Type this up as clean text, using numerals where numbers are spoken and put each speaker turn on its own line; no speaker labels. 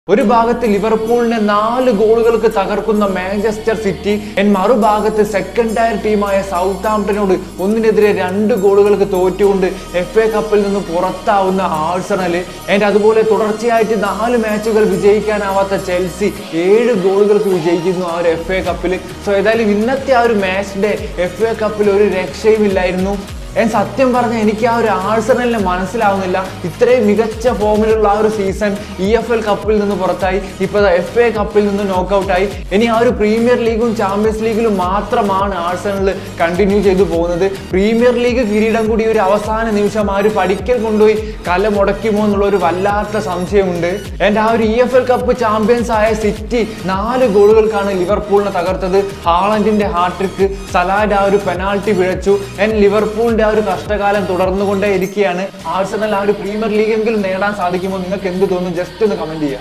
ഒരു ഭാഗത്ത് ലിവർപൂളിനെ 4 ഗോളുകൾക്ക് തകർക്കുന്ന മാഞ്ചസ്റ്റർ സിറ്റി മറുഭാഗത്ത് സെക്കൻഡ് ടയർ ടീമായ സൗത്താംപ്ടനോട് 1-നെതിരെ 2 ഗോളുകൾക്ക് തോറ്റുകൊണ്ട് FA കപ്പിൽ നിന്ന് പുറത്താവുന്ന ആഴ്സണൽ അതുപോലെ തുടർച്ചയായിട്ട് 4 മാച്ചുകൾ വിജയിക്കാനാവാത്ത ചെൽസി 7 ഗോളുകൾക്ക് വിജയിക്കുന്നു ആ ഒരു FA കപ്പിൽ. സോ ഏതായാലും ഇന്നത്തെ ആ ഒരു മാച്ച് ഡേ FA കപ്പിൽ ഒരു രക്ഷയുമില്ലായിരുന്നു. സത്യം പറഞ്ഞാൽ എനിക്ക് ആ ഒരു ആഴ്സണലിനെ മനസ്സിലാവുന്നില്ല. ഇത്രയും മികച്ച ഫോമിലുള്ള ആ ഒരു സീസൺ EFL കപ്പിൽ നിന്ന് പുറത്തായി, ഇപ്പോൾ FA കപ്പിൽ നിന്ന് നോക്കൗട്ടായി. ഇനി ആ ഒരു പ്രീമിയർ ലീഗും ചാമ്പ്യൻസ് ലീഗിലും മാത്രമാണ് ആഴ്സണൽ കണ്ടിന്യൂ ചെയ്തു പോകുന്നത്. പ്രീമിയർ ലീഗ് കിരീടം കൂടി ഒരു അവസാന നിമിഷം ആ ഒരു പഠിക്കൽ കൊണ്ടുപോയി കല മുടക്കുമോ എന്നുള്ള ഒരു വല്ലാത്ത സംശയമുണ്ട്. ആ ഒരു EFL കപ്പ് ചാമ്പ്യൻസ് ആയ സിറ്റി 4 ഗോളുകൾക്കാണ് ലിവർപൂളിനെ തകർത്തത്. ഹാളൻഡിന്റെ ഹാട്രിക്ക്, സലാഡ് ആ ഒരു പെനാൾട്ടി പിഴച്ചു. ലിവർപൂളിന്റെ ആ ഒരു കഷ്ടകാലം തുടർന്നുകൊണ്ടേ ഇരിക്കുകയാണ്. ആഴ്സണൽ ആ ഒരു പ്രീമിയർ ലീഗെങ്കിലും നേടാൻ സാധിക്കുമോ? നിങ്ങൾക്ക് എന്ത് തോന്നുന്നു? ജസ്റ്റ് ഒന്ന് കമന്റ് ചെയ്യുക.